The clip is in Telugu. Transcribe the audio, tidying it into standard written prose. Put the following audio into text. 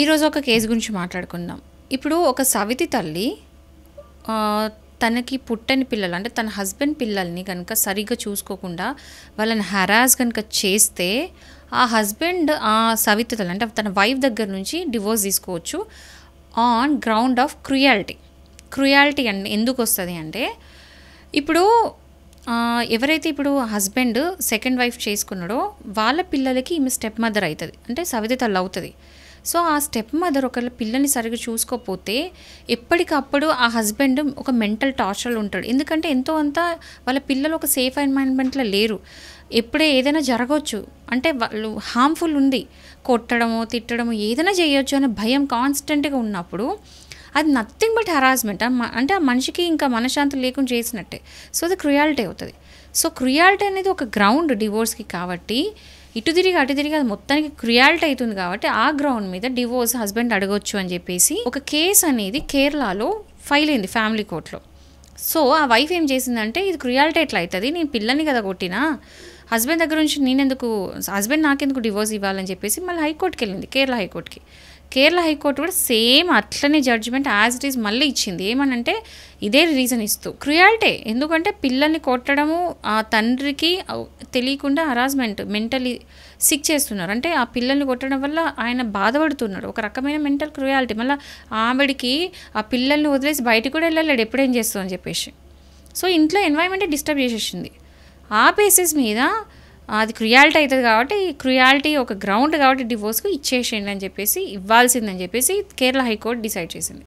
ఈరోజు ఒక కేసు గురించి మాట్లాడుకుందాం. ఇప్పుడు ఒక సవితి తల్లి తనకి పుట్టని పిల్లలు అంటే తన హస్బెండ్ పిల్లల్ని కనుక సరిగ్గా చూసుకోకుండా వాళ్ళని హరాస్ కనుక చేస్తే ఆ హస్బెండ్ ఆ సవితి తల్లి అంటే తన వైఫ్ దగ్గర నుంచి డివోర్స్ తీసుకోవచ్చు ఆన్ గ్రౌండ్ ఆఫ్ క్రుయాలిటీ అండి. ఎందుకు వస్తుంది అంటే ఇప్పుడు ఎవరైతే ఇప్పుడు హస్బెండ్ సెకండ్ వైఫ్ చేసుకున్నాడో వాళ్ళ పిల్లలకి ఈమె స్టెప్ మదర్ అవుతుంది, అంటే సవితి తల్లి అవుతుంది. సో ఆ స్టెప్ మదర్ ఒకవేళ పిల్లల్ని సరిగ్గా చూసుకోకపోతే ఎప్పటికప్పుడు ఆ హస్బెండ్ ఒక మెంటల్ టార్చర్లో ఉంటాడు. ఎందుకంటే ఎంతో అంత వాళ్ళ పిల్లలు ఒక సేఫ్ ఎన్వైరన్మెంట్లో లేరు. ఎప్పుడే ఏదైనా జరగవచ్చు, అంటే వాళ్ళు హార్మ్ఫుల్ ఉంది, కొట్టడము తిట్టడము ఏదైనా చేయొచ్చు అనే భయం కాన్స్టెంట్గా ఉన్నప్పుడు అది నథింగ్ బట్ హరాస్మెంట్. అంటే ఆ మనిషికి ఇంకా మనశ్శాంతి లేకుండా చేసినట్టే. సో అది క్రుయాలిటీ అవుతుంది. సో క్రుయాలిటీ అనేది ఒక గ్రౌండ్ డివోర్స్కి. కాబట్టి ఇటు తిరిగి అటు తిరిగి అది మొత్తానికి క్రుయాలిటీ అవుతుంది. కాబట్టి ఆ గ్రౌండ్ మీద డివోర్స్ హస్బెండ్ అడగొచ్చు అని చెప్పేసి ఒక కేసు అనేది కేరళలో ఫైల్ అయింది ఫ్యామిలీ కోర్టులో. సో ఆ వైఫ్ ఏం చేసిందంటే ఇది క్రుయాలిటీ ఎట్లా అవుతుంది, నేను పిల్లల్ని కదా కొట్టినా, హస్బెండ్ దగ్గర నుంచి హస్బెండ్ నాకెందుకు డివోర్స్ ఇవ్వాలని చెప్పేసి మళ్ళీ హైకోర్టుకి వెళ్ళింది, కేరళ హైకోర్టుకి. కేరళ హైకోర్టు కూడా సేమ్ అట్లనే జడ్జిమెంట్ యాజ్ ఇట్ ఈజ్ మళ్ళీ ఇచ్చింది. ఏమనంటే ఇదే రీజన్ ఇస్తూ క్రుయాలిటీ. ఎందుకంటే పిల్లల్ని కొట్టడము ఆ తండ్రికి తెలియకుండా హరాస్మెంట్, మెంటలీ సిక్ చేస్తున్నారు. అంటే ఆ పిల్లల్ని కొట్టడం వల్ల ఆయన బాధపడుతున్నాడు, ఒక రకమైన మెంటల్ క్రుయాలిటీ. మళ్ళీ ఆవిడికి ఆ పిల్లల్ని వదిలేసి బయటకు కూడా వెళ్ళలేడు, ఎప్పుడేం చేస్తావు అని చెప్పేసి. సో ఇంట్లో ఎన్వైరన్మెంటే డిస్టర్బ్ చేసేసింది. ఆ బేసిస్ మీద అది క్రుయాలిటీ అవుతుంది. కాబట్టి క్రుయాలిటీ ఒక గ్రౌండ్ కాబట్టి డివోర్స్కు ఇచ్చేసేయండి అని చెప్పేసి, ఇవ్వాల్సిందని చెప్పేసి కేరళ హైకోర్టు డిసైడ్ చేసింది.